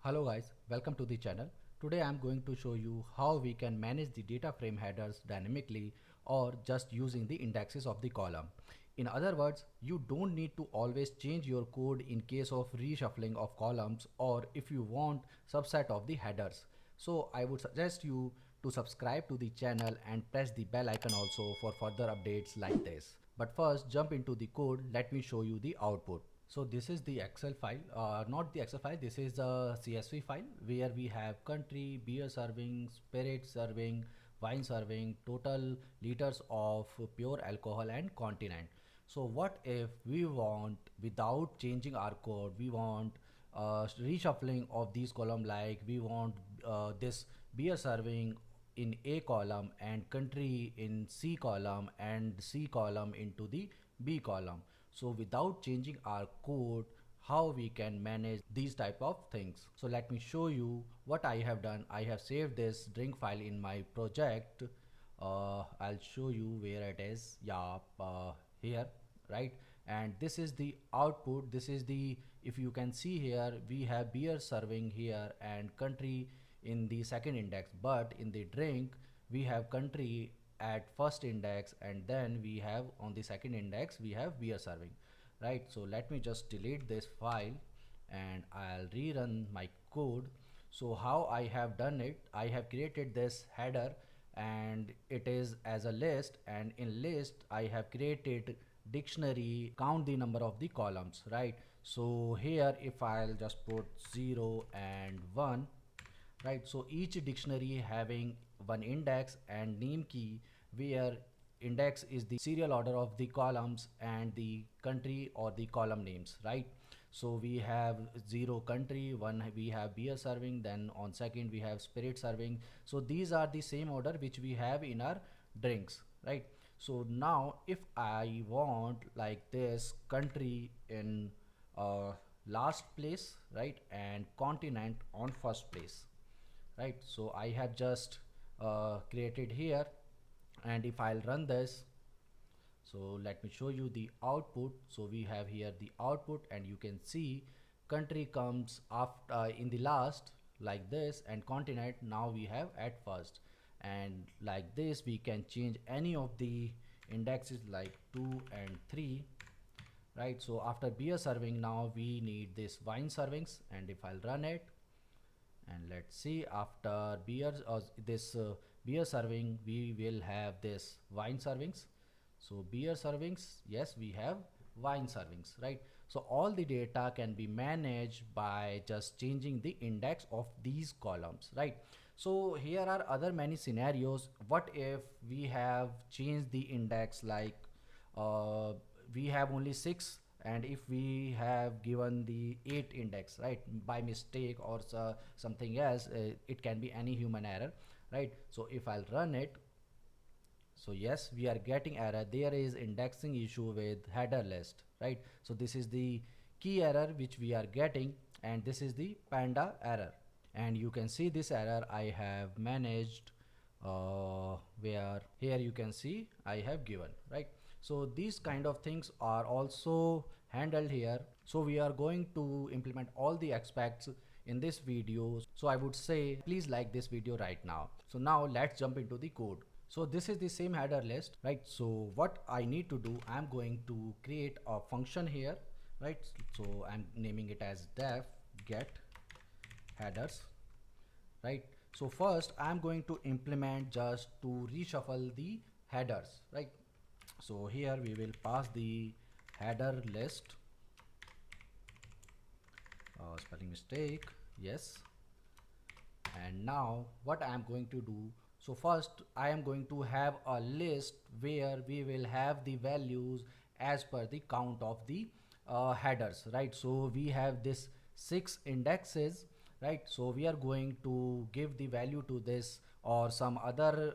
Hello guys, welcome to the channel. Today I am going to show you how we can manage the data frame headers dynamically or just using the indexes of the column. In other words, you don't need to always change your code in case of reshuffling of columns or if you want subset of the headers. So I would suggest you to subscribe to the channel and press the bell icon also for further updates like this. But first jump into the code, let me show you the output. So this is the Excel file, not the Excel file, this is the CSV file where we have country, beer serving, spirit serving, wine serving, total liters of pure alcohol and continent. So what if we want, without changing our code, we want reshuffling of these column, like we want this beer serving in A column and country in C column and C column into the B column. So without changing our code, how we can manage these type of things. So let me show you what I have done. I have saved this drink file in my project. I'll show you where it is. Yeah, here, right? And this is the output. This is the, if you can see here, we have beer serving here and country in the second index, but in the drink we have country at first index and then we have on the second index we have beer serving, right? So let me just delete this file and I'll rerun my code. So how I have done it, I have created this header and it is as a list, and in list I have created dictionary, count the number of the columns, right? So here if I'll just put 0 and 1, right? So each dictionary having one index and name key, where index is the serial order of the columns and the country or the column names, right? So we have 0 country, 1 we have beer serving, then on second we have spirit serving. So these are the same order which we have in our drinks, right? So now if I want like this country in last place, right, and continent on first place, right? So I have just created here, and if I'll run this, so let me show you the output. So we have here the output and you can see country comes after in the last like this, and continent now we have at first, and like this we can change any of the indexes like 2 and 3, right? So after beer serving now we need this wine servings, and if I'll run it, and let's see, after beer this beer serving we will have this wine servings. So beer servings, yes, we have wine servings, right? So all the data can be managed by just changing the index of these columns, right? So here are other many scenarios. What if we have changed the index, like we have only 6, and if we have given the 8 index, right, by mistake or something else, it can be any human error, right? So if I'll run it, so yes, we are getting error, there is indexing issue with header list, right? So this is the key error which we are getting, and this is the panda error, and you can see this error I have managed where here you can see I have given, right? So these kind of things are also handled here. So we are going to implement all the aspects in this video. So I would say please like this video right now. So now let's jump into the code. So this is the same header list, right? So what I need to do, I'm going to create a function here, right? So I'm naming it as def get headers, right? So first I'm going to implement just to reshuffle the headers, right? So here we will pass the header list, spelling mistake, yes. And now what I am going to do, so first I am going to have a list where we will have the values as per the count of the headers, right? So we have this 6 indexes, right? So we are going to give the value to this or some other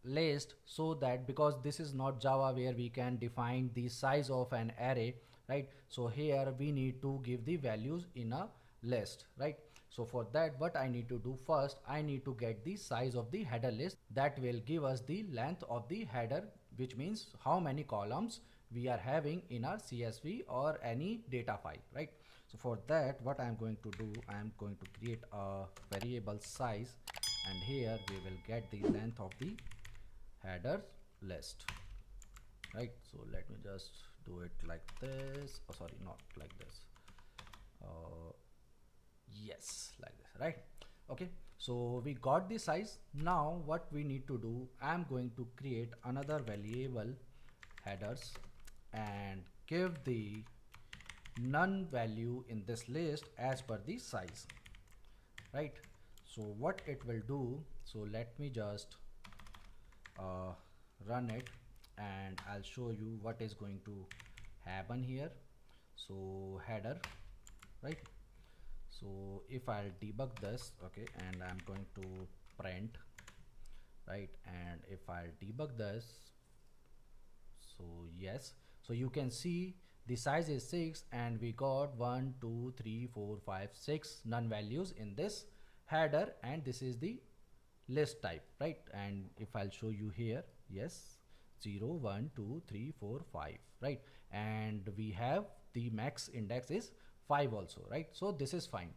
list, so that because this is not Java where we can define the size of an array, right? So here we need to give the values in a list, right? So for that what I need to do, first I need to get the size of the header list, that will give us the length of the header, which means how many columns we are having in our CSV or any data file, right? So for that, what I am going to do, I am going to create a variable size, and here we will get the length of the header list, right? So let me just do it like this. Oh, sorry, not like this. Yes, like this, right? Okay, so we got the size. Now what we need to do, I'm going to create another variable headers and give the none value in this list as per the size, right? So what it will do, so let me just uh, run it and I'll show you what is going to happen here. So header, right? So if I'll debug this, okay, and I'm going to print, right, and if I'll debug this, so yes, so you can see the size is 6 and we got 1 2 3 4 5 6 none values in this header, and this is the list type, right? And if I'll show you here, yes, 0 1 2 3 4 5, right? And we have the max index is 5 also, right? So this is fine.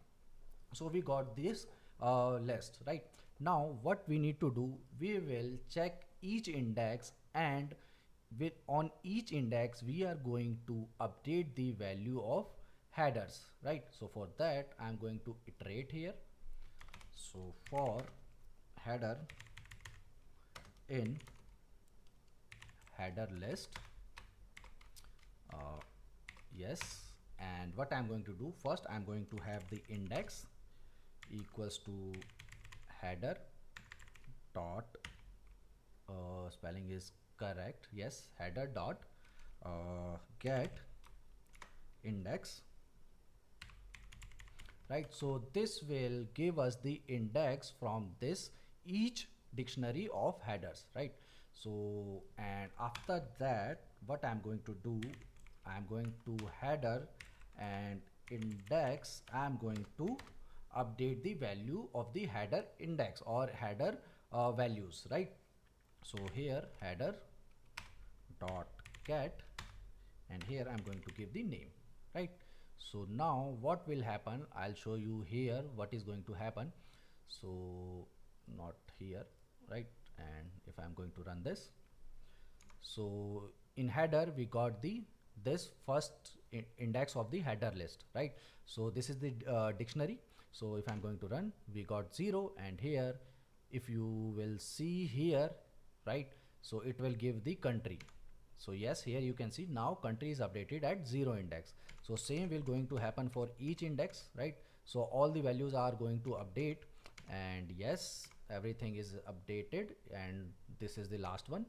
So we got this list, right? Now what we need to do, we will check each index, and with on each index we are going to update the value of headers, right? So for that I'm going to iterate here. So for header in header list, yes, and what I'm going to do, first I'm going to have the index equals to header dot spelling is correct, yes, header dot get index, right? So this will give us the index from this each dictionary of headers, right? So and after that what I'm going to do, I'm going to header and index, I'm going to update the value of the header index or header values, right? So here header dot get, and here I'm going to give the name, right? So now what will happen, I'll show you here what is going to happen. So not here, right? And if I'm going to run this, so in header we got the this first index of the header list, right? So this is the dictionary. So if I'm going to run, we got 0, and here if you will see here, right, so it will give the country. So yes, here you can see now country is updated at 0 index. So same will going to happen for each index, right? So all the values are going to update, and yes, everything is updated, and this is the last one,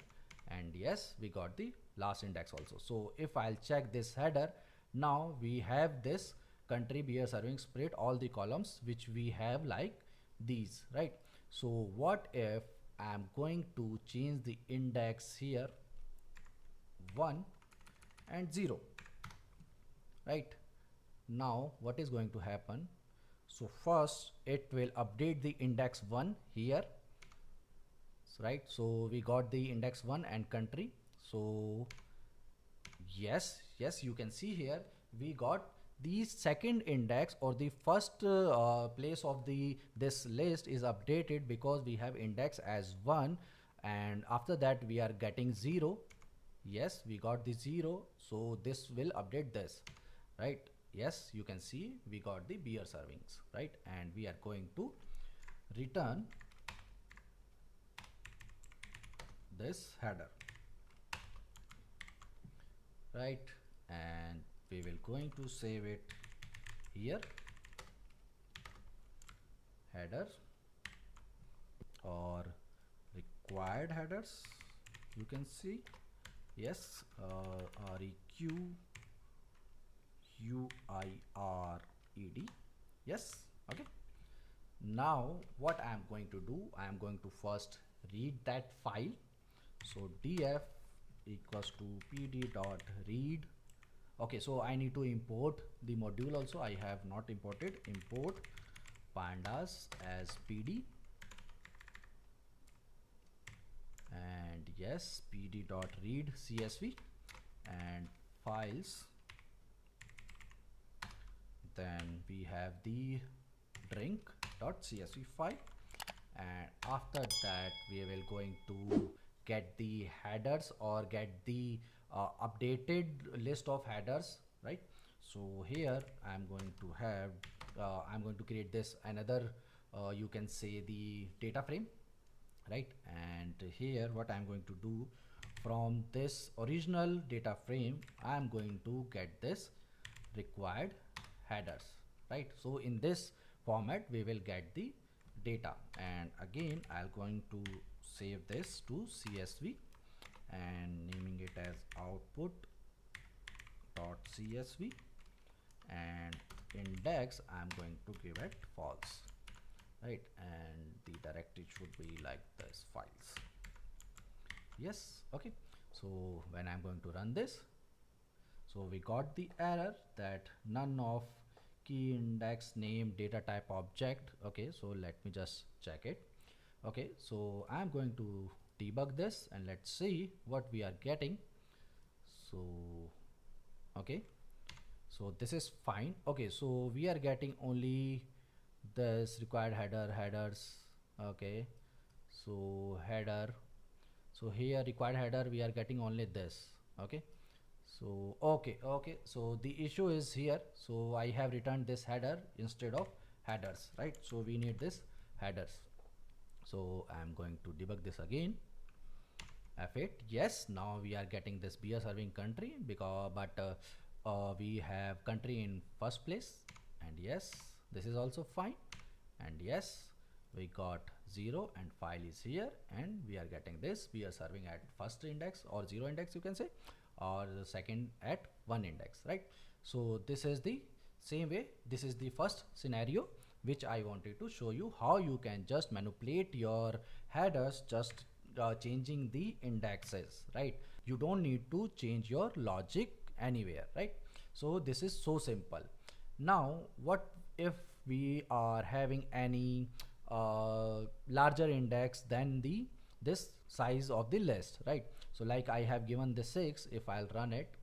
and yes, we got the last index also. So if I'll check this header, now we have this country beer serving spirit, all the columns which we have like these, right? So what if I'm going to change the index here 1 and 0, right? Now what is going to happen, so first it will update the index 1 here, right? So we got the index 1 and country. So yes, you can see here we got the second index or the first place of the this list is updated because we have index as 1, and after that we are getting 0. Yes, we got the 0, so this will update this, right? Yes, you can see we got the beer servings, right? And we are going to return this header, right? And we will going to save it here, header or required headers, you can see, yes, REQUIRED, yes. Okay, now what I am going to do, I am going to first read that file. So df equals to pd dot read. Okay, so I need to import the module also. I have not imported. Import pandas as pd, and yes, pd dot read csv, and files then we have the drink.csv file, and after that we will going to get the headers or get the updated list of headers, right? So here I'm going to have I'm going to create this another you can say the data frame, right? And here what I'm going to do, from this original data frame I'm going to get this required headers, right? So in this format we will get the data, and again I'm going to save this to CSV and naming it as output.csv, and index I'm going to give it false, right? And the directory should be like this, files. Yes, okay. So when I'm going to run this, so we got the error that none of key index name data type object. Okay, so let me just check it. Okay, so I'm going to debug this and let's see what we are getting. So okay, so this is fine. Okay, so we are getting only this required headers. Okay, so header, so here required header we are getting only this. Okay, so okay, so the issue is here, so I have returned this header instead of headers, right? So we need this headers. So I'm going to debug this again. F8, yes, now we are getting this beer serving country, because we have country in first place, and yes, this is also fine, and yes, we got 0 and file is here, and we are getting this we are serving at first index or 0 index you can say, or the second at 1 index, right? So this is the same way, this is the first scenario which I wanted to show you, how you can just manipulate your headers, just changing the indexes, right? You don't need to change your logic anywhere, right? So this is so simple. Now what if we are having any larger index than the this size of the list, right? So like I have given the 6, if I'll run it,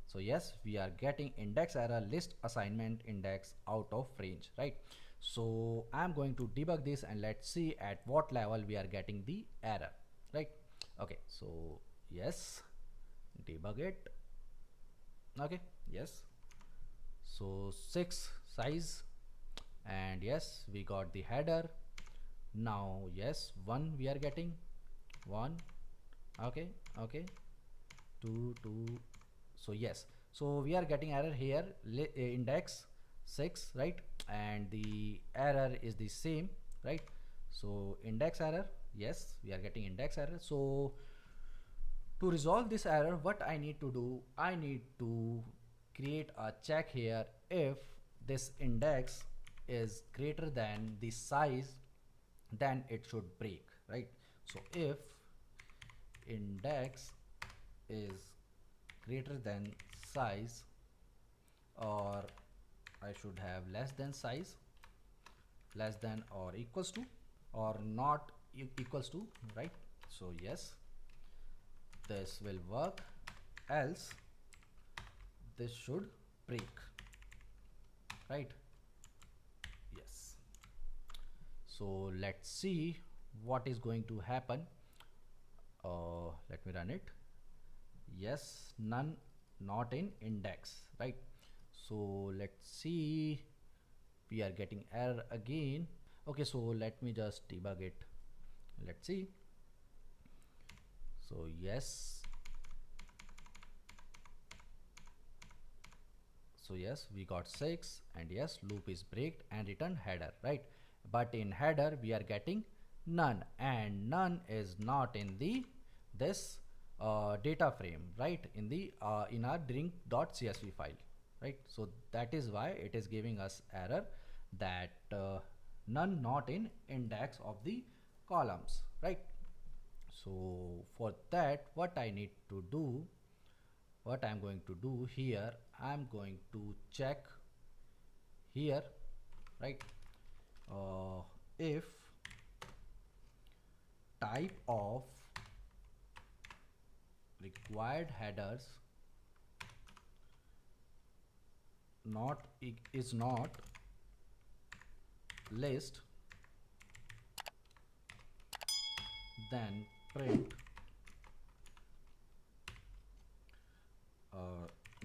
so yes, we are getting index error, list assignment index out of range, right? So I'm going to debug this and let's see at what level we are getting the error, right? Okay, so yes, debug it. Okay, yes, so 6 size, and yes, we got the header. Now yes, 1 we are getting 1. Okay, 2, so yes, so we are getting error here, index 6, right? And the error is the same, right? So index error, yes, we are getting index error. So to resolve this error, what I need to do, I need to create a check here. If this index is greater than the size, then it should break, right? So if index is greater than size, or I should have less than size, less than or equals to, or not equals to, right? So yes, this will work, else this should break, right? Yes, so let's see what is going to happen. Let me run it. Yes, none, not in index, right? So let's see, we are getting error again. Okay, so let me just debug it, let's see. So yes, so yes, we got 6, and yes, loop is breaked and return header, right? But in header we are getting none, and none is not in the this data frame, right? In the in our drink.csv file, right? So that is why it is giving us error that none not in index of the columns, right? So for that, what I need to do, what I'm going to do here, I'm going to check here, right? If type of required headers is not list, then print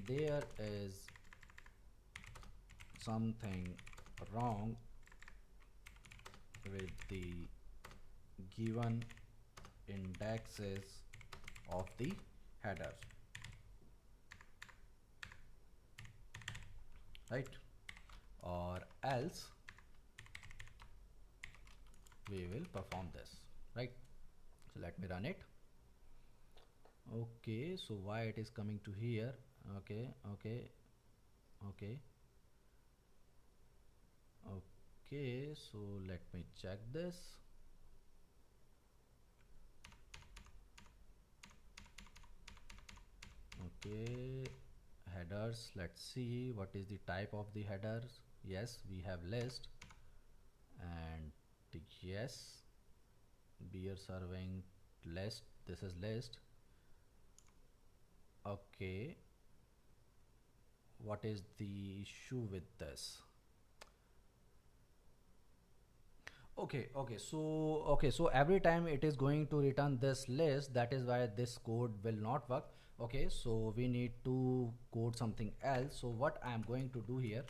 there is something wrong with the given indexes of the header, right? Or else we will perform this, right? So let me run it. Okay, so why it is coming to here? Okay, okay, okay, okay, so let me check this. Okay, headers, let's see what is the type of the headers. Yes, we have list, and yes, beer serving list, this is list. Okay, what is the issue with this? Okay, so every time it is going to return this list, that is why this code will not work. Okay, so we need to code something else. So what I am going to do here,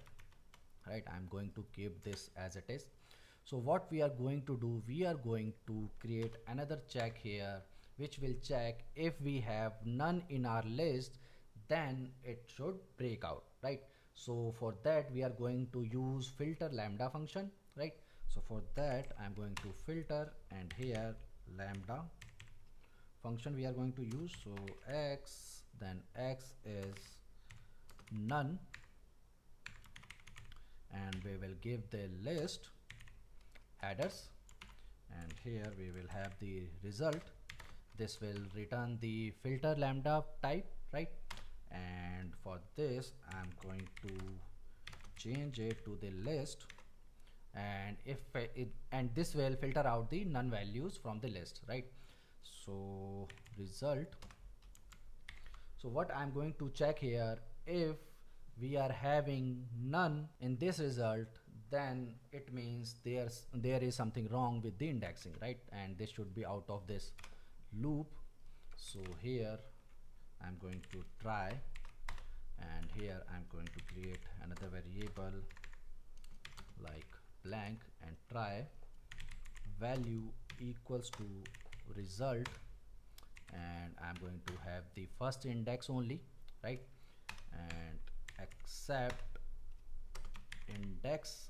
right, I'm going to keep this as it is. So what we are going to do, we are going to create another check here which will check if we have none in our list, then it should break out, right? So for that we are going to use filter lambda function, right? So for that I'm going to filter, and here lambda function we are going to use. So x, then x is none, and we will give the list headers, and here we will have the result. This will return the filter lambda type, right? And for this I'm going to change it to the list, and if and this will filter out the none values from the list, right? So result, so what I'm going to check here, if we are having none in this result, then it means there is something wrong with the indexing, right? And this should be out of this loop. So here I'm going to try, and here I'm going to create another variable like blank, and try value equals to result, and I'm going to have the first index only, right? And accept index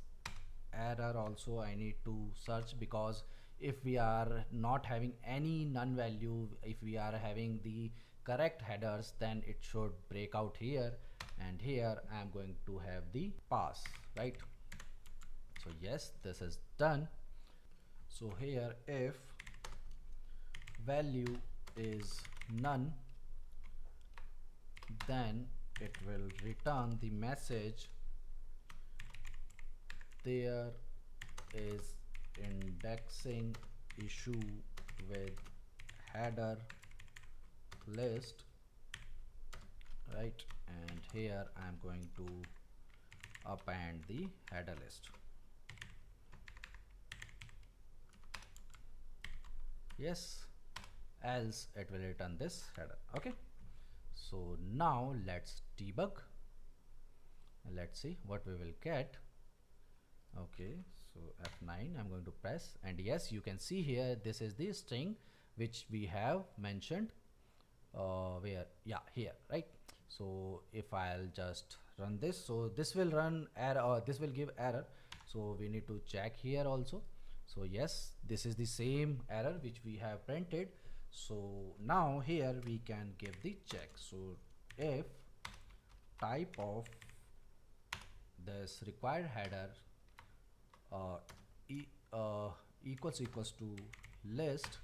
error also I need to search, because if we are not having any none value, if we are having the correct headers, then it should break out here. And here I am going to have the pass, right? So yes, this is done. So here if value is none, then it will return the message there is indexing issue with header list, right? And here I'm going to append the header list. Yes, else it will return this header. Okay, so now let's debug and let's see what we will get. Okay, so F9 I'm going to press, and yes, you can see here this is the string which we have mentioned where, yeah, here, right? So if I'll just run this, so this will run error, this will give error, so we need to check here also. So yes, this is the same error which we have printed. So now here we can give the check. So if type of this required header equals to list,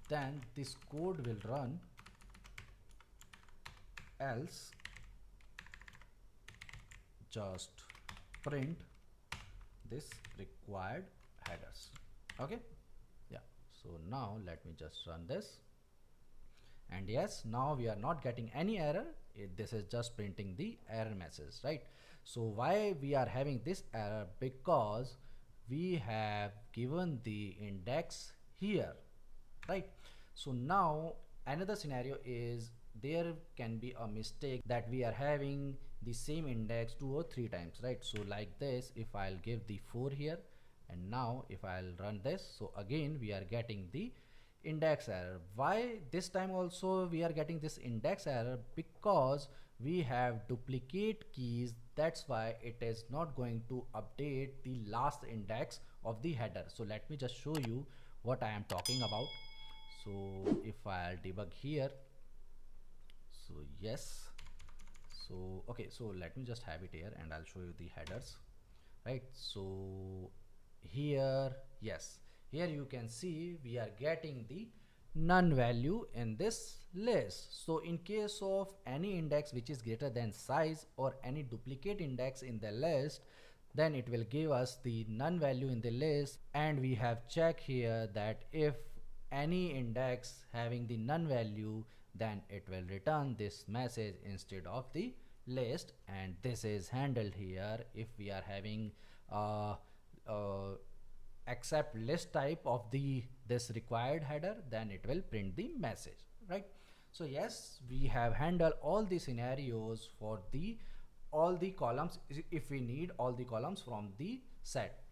then this code will run, else just print this required headers. Okay, yeah, so now let me just run this, and yes, now we are not getting any error. this is just printing the error message, right? So why we are having this error? Because we have given the index here, right? So now another scenario is there can be a mistake that we are having the same index 2 or 3 times, right? So like this, if I'll give the 4 here, and now if I'll run this, so again we are getting the index error. Why this time also we are getting this index error? Because we have duplicate keys, that's why it is not going to update the last index of the header. So let me just show you what I am talking about. So if I'll debug here, so yes, so okay, so let me just have it here and I'll show you the headers, right? So here, yes, here you can see we are getting the none value in this list. So in case of any index which is greater than size or any duplicate index in the list, then it will give us the none value in the list. And we have checked here that if any index having the none value, then it will return this message instead of the list. And this is handled here. If we are having accept list type of this required header, then it will print the message, right? So yes, we have handled all the scenarios for the all the columns if we need all the columns from the set.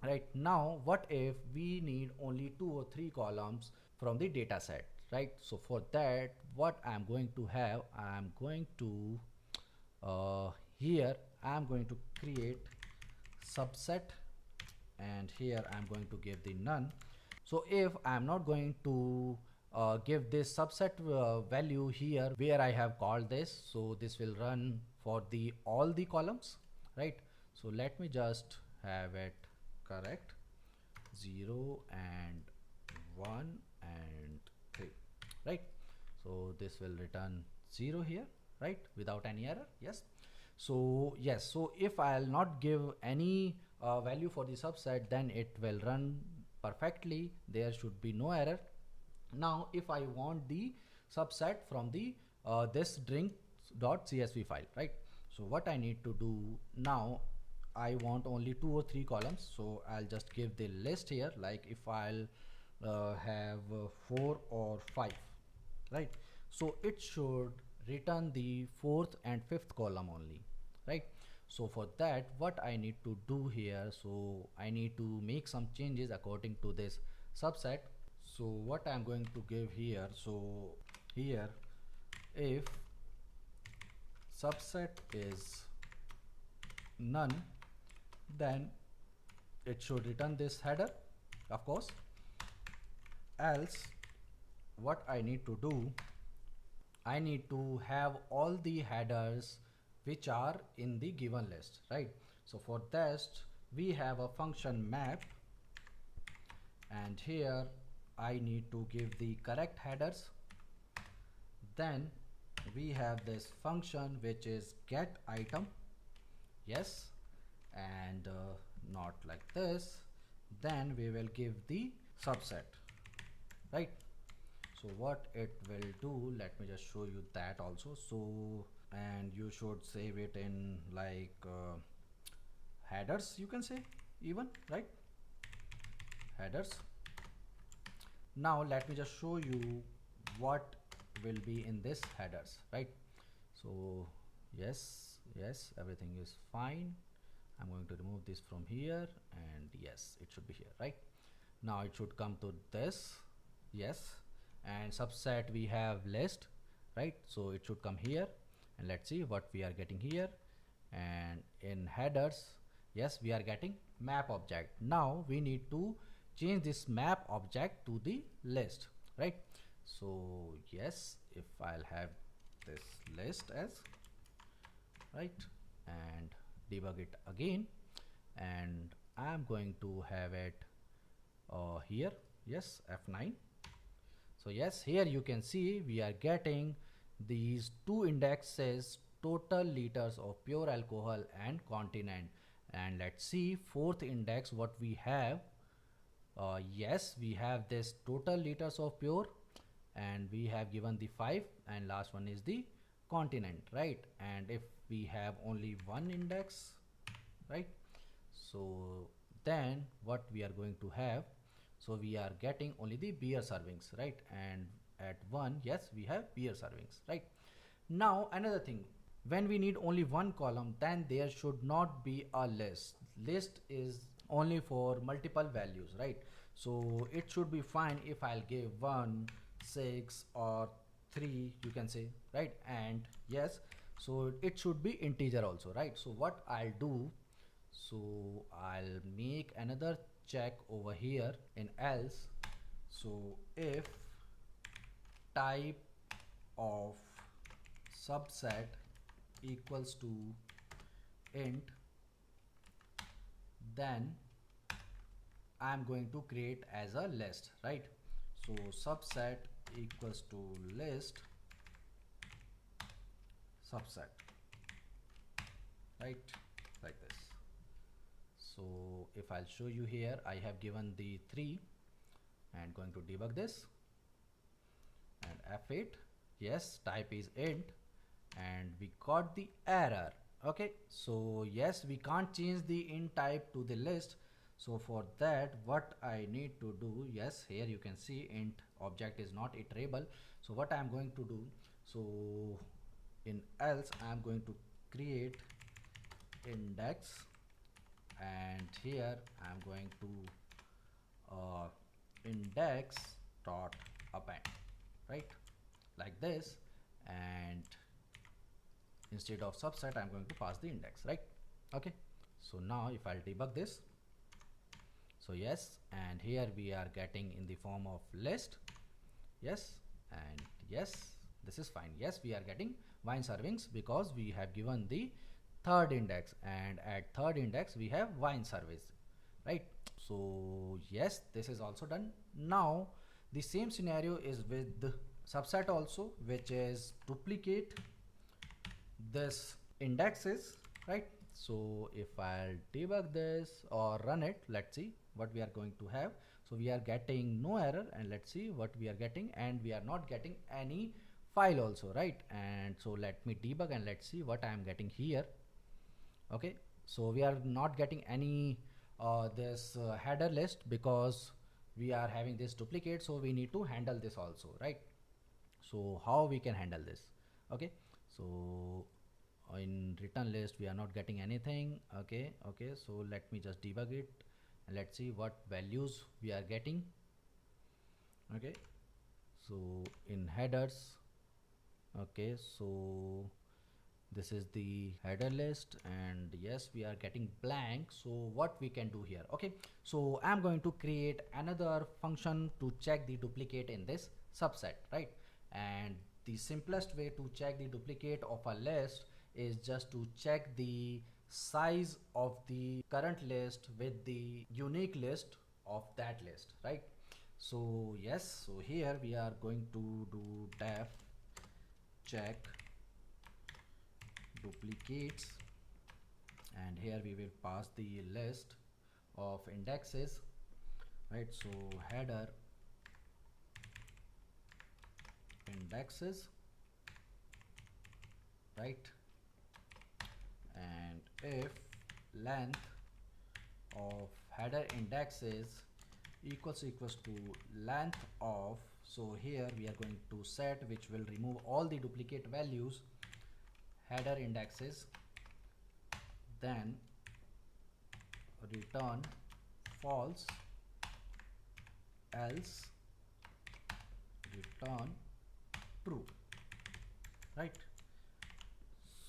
Right now, what if we need only 2 or 3 columns from the data set, right? So for that, what I'm going to have, I'm going to here I'm going to create subset, and here I'm going to give the none. So if I'm not going to give this subset value here where I have called this, so this will run for the all the columns, right? So let me just have it correct, 0 and 1 and 3, right? So this will return 0 here, right, without any error. Yes. So yes, so if I'll not give any value for the subset, then it will run perfectly, there should be no error. Now if I want the subset from the this drink.csv file, right? So what I need to do now, I want only 2 or 3 columns, so I'll just give the list here. Like if I'll have 4 or 5, right? So it should return the 4th and 5th column only, right? So for that, what I need to do here, so I need to make some changes according to this subset. So what I'm going to give here, so here if subset is none, then it should return this header, of course. Else what I need to do, I need to have all the headers which are in the given list, right? So for that we have a function map, and here I need to give the correct headers. Then we have this function which is get item, yes, and not like this. Then we will give the subset, right? So what it will do, let me just show you that also. So, and you should save it in like headers, you can say, even, right? Headers. Now let me just show you what will be in this headers, right? So yes, everything is fine. I'm going to remove this from here, and yes, it should be here, right? Now it should come to this, yes, and subset we have list, right? So it should come here, and let's see what we are getting here. And in headers, yes, we are getting map object. Now we need to change this map object to the list, right? So yes, if I'll have this list as, right, and debug it again, and I'm going to have it here, yes, F9. So yes, here you can see we are getting these 2 indexes, total liters of pure alcohol and continent. And let's see 4th index what we have. Yes, we have this total liters of pure, and we have given the 5, and last one is the continent, right? And if we have only one index, right, so then what we are going to have, so we are getting only the beer servings, right? And at 1, yes, we have beer servings, right? Now another thing, when we need only one column, then there should not be a list is only for multiple values, right? So it should be fine if I'll give 1, 6 or 3, you can say, right? And yes, so it should be integer also, right? So what I'll do, so I'll make another check over here in else. So if type of subset equals to int, then I'm going to create as a list, right? So subset equals to list subset, right? Like this. So if I'll show you here, I have given the 3 and going to debug this and F8. Yes, type is int and we got the error. Okay, so yes, we can't change the int type to the list. So for that, what I need to do, yes, here you can see int object is not iterable. So what I'm going to do, so in else I'm going to create index, and here I'm going to index dot append, right, like this. And instead of subset, I'm going to pass the index, right? Okay, so now if I'll debug this, so yes, and here we are getting in the form of list, yes, and yes, this is fine. Yes, we are getting wine servings because we have given the third index, and at third index we have wine service, right? So yes, this is also done. Now the same scenario is with the subset also, which is duplicate this indexes, right? So if I'll debug this or run it, let's see what we are going to have. So we are getting no error, and let's see what we are getting, and we are not getting any file also, right? And so let me debug and let's see what I am getting here. Okay, so we are not getting any this header list because we are having this duplicate, so we need to handle this also, right? So how we can handle this? Okay, so in return list we are not getting anything. Okay, so let me just debug it and let's see what values we are getting. Okay, so in headers, okay, so this is the header list, and yes, we are getting blank. So what we can do here? Okay, so I'm going to create another function to check the duplicate in this subset, right? And the simplest way to check the duplicate of a list is just to check the size of the current list with the unique list of that list, right? So yes, so here we are going to do def check duplicates, and here we will pass the list of indexes, right? So header indexes, right? And if length of header indexes equals to length of, so here we are going to set, which will remove all the duplicate values, header indexes, then return false, else return true, right?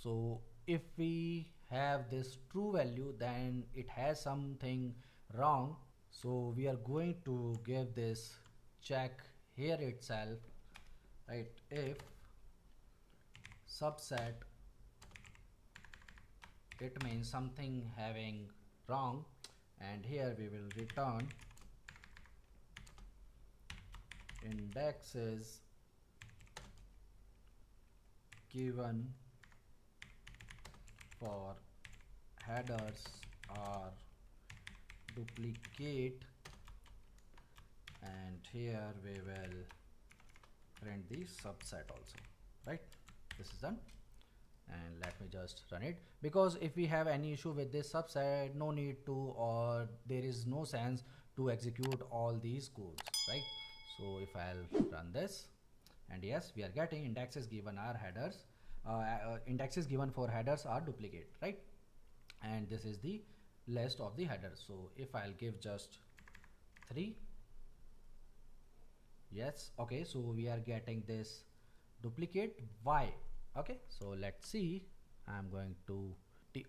So if we have this true value, then it has something wrong, so we are going to give this check here itself, right? If subset, it means something having wrong, and here we will return indexes given for headers are duplicate, and here we will print the subset also, right? this is done. And let me just run it, because if we have any issue with this subset, no need to, or there is no sense to execute all these codes, right? So if I'll run this, and yes, we are getting indexes given are headers, indexes given for headers are duplicate, right? And this is the list of the headers. So if I'll give just 3, yes, okay, so we are getting this duplicate. Why? Okay, so let's see. I'm going to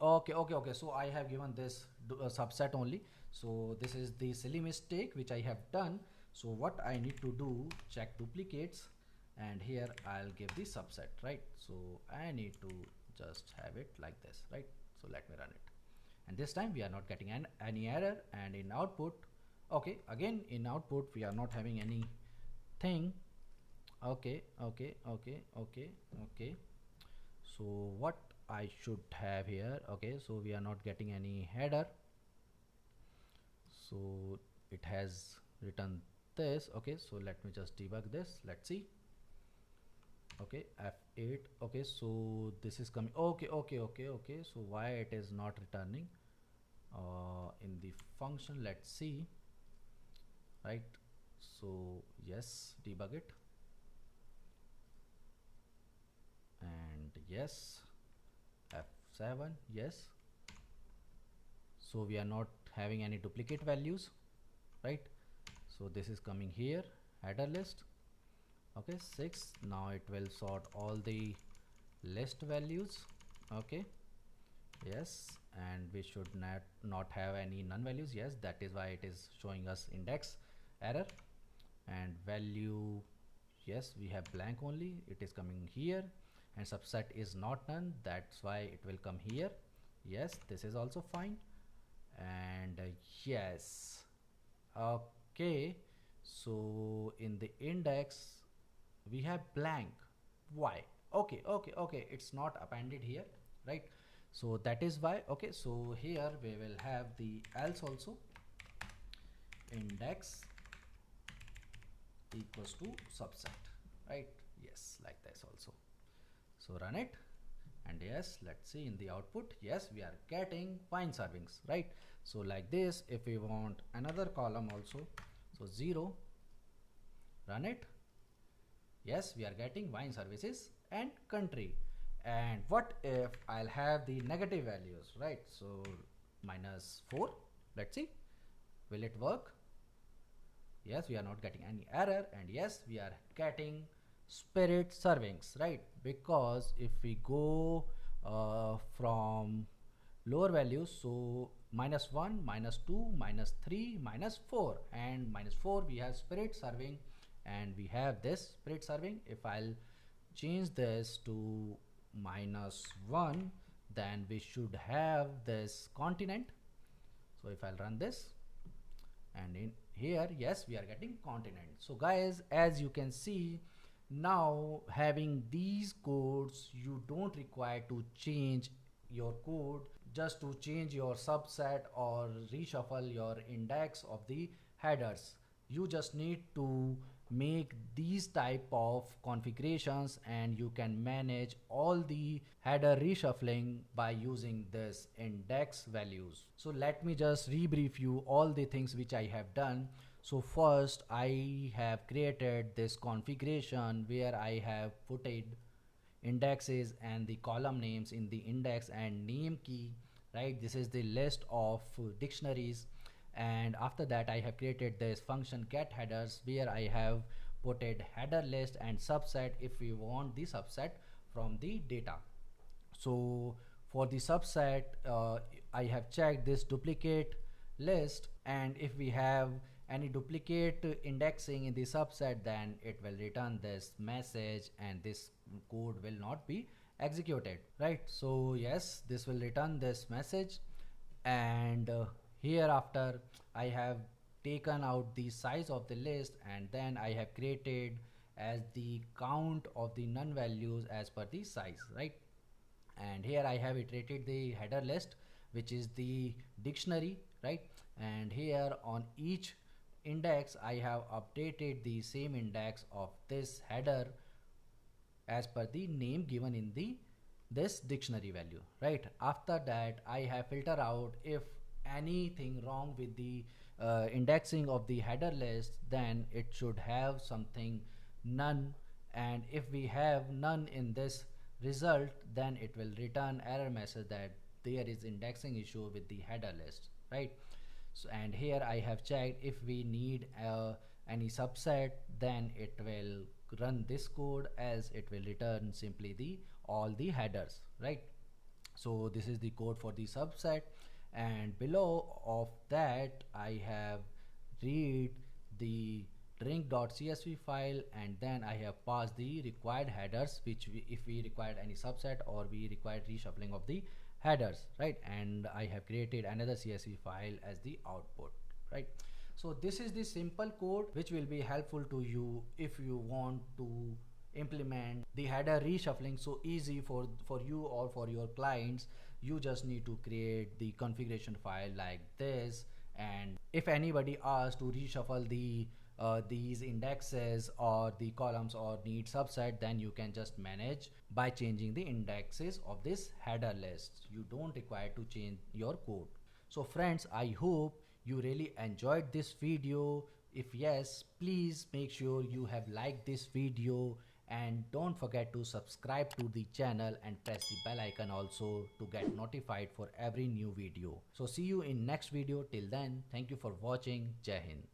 okay, so I have given this subset only. So this is the silly mistake which I have done. So what I need to do, check duplicates, and here I'll give the subset, right? So I need to just have it like this, right? So let me run it, and this time we are not getting any error. And in output, okay, again in output we are not having any thing. Okay, so what I should have here, okay, so we are not getting any header, so it has written this. Okay, so let me just debug this, let's see. Okay, F8, okay, so this is coming. Okay, so why it is not returning in the function, let's see, right? So yes, debug it, and yes, F7, yes, so we are not having any duplicate values, right? So this is coming here, header list. Okay, 6, now it will sort all the list values. Okay, yes, and we should not have any none values. Yes, that is why it is showing us index error. And value, yes, we have blank only, it is coming here. And subset is not none, that's why it will come here. Yes, this is also fine. And yes, okay, so in the index we have blank. Why? Okay, it's not appended here, right? So that is why. Okay, so here we will have the else also, index equals to subset, right? Yes, like this also. So run it, and yes, let's see in the output. Yes, we are getting wine servings, right? So like this, if we want another column also, so 0, run it. Yes, we are getting wine services and country. And what if I'll have the negative values, right? So -4, let's see, will it work? Yes, we are not getting any error. And yes, we are getting spirit servings, right? Because if we go from lower values, so -1, -2, -3, -4, and -4 we have spirit serving, and we have this spirit serving. If I'll change this to -1, then we should have this continent. So if I'll run this, and in here, yes, we are getting continent. So guys, as you can see, now having these codes, you don't require to change your code just to change your subset or reshuffle your index of the headers. You just need to make these type of configurations, and you can manage all the header reshuffling by using this index values. So let me just rebrief you all the things which I have done. So first, I have created this configuration where I have put indexes and the column names in the index and name key, right? This is the list of dictionaries. And after that, I have created this function get headers where I have put a header list and subset if we want the subset from the data. So for the subset, I have checked this duplicate list, and if we have any duplicate indexing in the subset, then it will return this message and this code will not be executed, right? So yes, this will return this message. And hereafter I have taken out the size of the list, and then I have created as the count of the none values as per the size, right? And here I have iterated the header list, which is the dictionary, right? And here on each index I have updated the same index of this header as per the name given in the this dictionary value, right? After that, I have filter out if anything wrong with the indexing of the header list, then it should have something none, and if we have none in this result, then it will return error message that there is indexing issue with the header list, right? So, and here I have checked if we need any subset, then it will run this code, as it will return simply the all the headers, right? So this is the code for the subset, and below of that I have read the drink.csv file, and then I have passed the required headers, which if we required any subset or we required reshuffling of the headers, right? And I have created another csv file as the output, right? So this is the simple code which will be helpful to you if you want to implement the header reshuffling so easy for you or for your clients. You just need to create the configuration file like this, and if anybody asks to reshuffle the these indexes or the columns or need subset, then you can just manage by changing the indexes of this header list. You don't require to change your code. So friends, I hope you really enjoyed this video. If yes, please make sure you have liked this video, and don't forget to subscribe to the channel and press the bell icon also to get notified for every new video. So see you in next video. Till then, thank you for watching. Jai Hind.